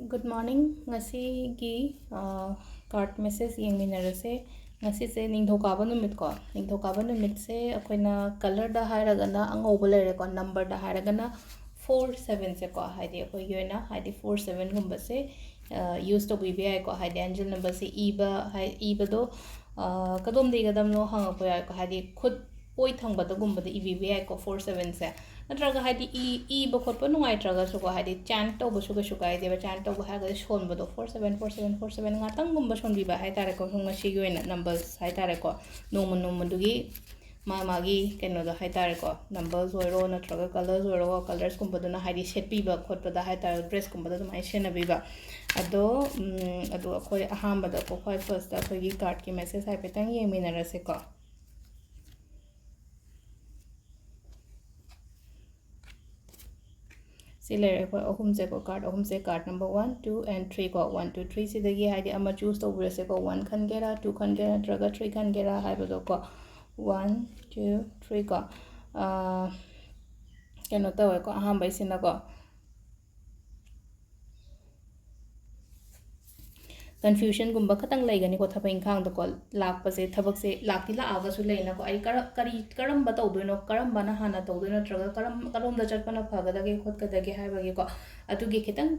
Good morning. Ngasigi card message yengminarase. Ngasi se ningthokaba numit ko. Ningthokaba numit se akoina color da hairagana angoba lere ko number da hairagana 47 se ko haidi akoi yoina haidi 47 gumba se use to bibi ai ko haidi angel number se iba do kadom de gadam no hanga ko ai ko haidi khud poi thangba da gumba de ibi ai ko 47 se natraga haidi ba khot pa nungai traga su ko haidi chant to bu su ko shukai de ba chant to bu ha ga shon ba do 474747 ngatang gumba shon bi ba hai tare ko hunga shi yoina numbers hai tare ko nomun dugi magi keno da hai tare ko numbers oiro natraga colors oiro colors kumba duna haidi set bi ba khot pa da hai tare dress kumba da mai shena bi ba ado akoi ahamba da ko khoi first da khoi gi card ki message hai petang yemina rase ko Sile ahum se ko card number 1 2 and 3 ko 1 2 3 sidagi haidi ama choose to burase ko 1 khan gera 2 khan gera traga 3 khan gera haibo ko 1 2 3 ko keno tawe ko aham bai sina ko confusion gumba khatang laigani ko thapai khang da ko lakpa se thabak se lakti la aga su leina ko ai karam ba tawdoino karam bana hana tawdoino traga karom da chatpana phagada ge khot kada ge haiba ge ko atu ge khitang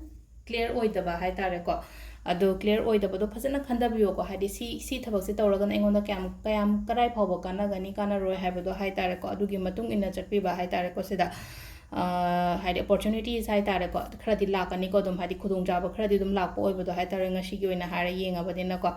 clear oida ba hai tare ko adu clear oida ba do phasana khanda biyo ko haidi si thabak se tawraga na engonda kayam karai phawba kana gani kana roi haiba do hai tare ko adu ge matung ina chatpi ba hai tare ko sida haidi opportunities hai tare ko khradi lakani ko dum haidi khudung jaba khradi dum lakpo oiba do hai tare ngasi gi oina hara yenga badina ko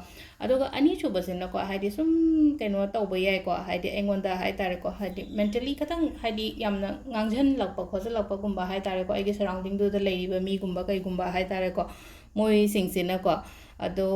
aduga ani chuba sinna ko haidi sum keno tawba yai ko haidi engonda hai tare ko haidi mentally katang haidi yamna ngangjan lakpa khojal lakpa gumba hai tare ko agi surrounding do da leiriba mi gumba kai gumba hai tare ko moi singsina ko ado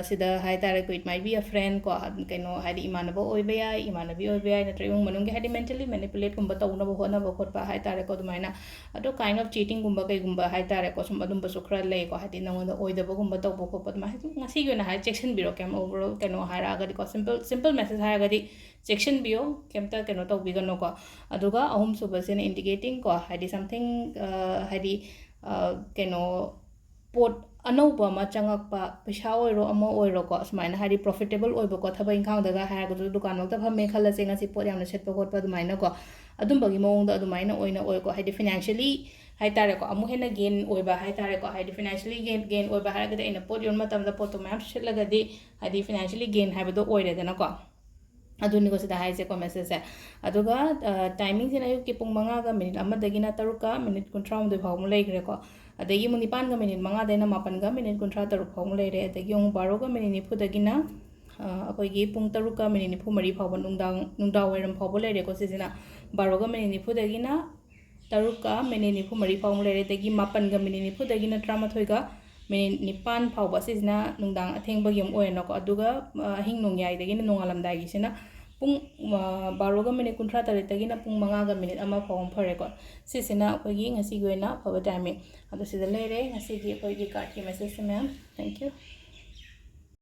sida hai tare ko it might be a friend ko keno haidi imanaba oiba yai imanabi oiba yai natra yung manung ge haidi mentally manipulate gumba tawna ba hona ba khotpa hai tare ko dumaina ado kind of cheating gumba kai gumba hai tare ko sum adum ba su khra lei ko haidi nangonda oida ba gumba tawba ko pa ma ngasi gi na hai section biro kem overall keno hara ga ko simple message ha ga di section bio kemta keno taw bi gano ko aduga ahum suba sen indicating ko haidi something haidi keno pot anauba ma changakpa paisa oiro ama oiro ko smaina hari profitable oiba ko thaba inkhang daga ha ga dukan nok ta phame khala se ngasi pot yamna setpa khotpa dumaina ko adum bagi mong da dumaina oina oi ko haidi financially hai tare ko amu hena gain oiba hai tare ko haidi financially gain oiba ha ga ina pot yon matam da pot to map shetlaga di haidi financially gain ha ba do oire dana ko aduni ko sida haise ko message se aduga timing sina yu ki pung manga ga minute amma dagina taruka minute kuntra mu de phawmu leigre ko adagi mu nipan ga minute manga dena mapan ga minute kuntra taruk phawmu leire adagi ong 12 ga minute nifu dagina akoi gi pung taruka minute nifu mari phawba nungda wairam phawbu leire ko sisina 12 ga minute nifu dagina taruka minute nifu mari phawmu leire dagi mapan ga minute nifu dagina 13 ga minute nipan phawba sisina nungdang athengba yom oena ko aduga hing nongyai dagina nongalamdai gi sina pung 12 ga minute kuntra tare tagina pung 5 ga minute ama phawm phare ko sisina akoi gi ngasi goina phawba timing adu sida leire ngasi gi akoi gi card ki message ma'am thank you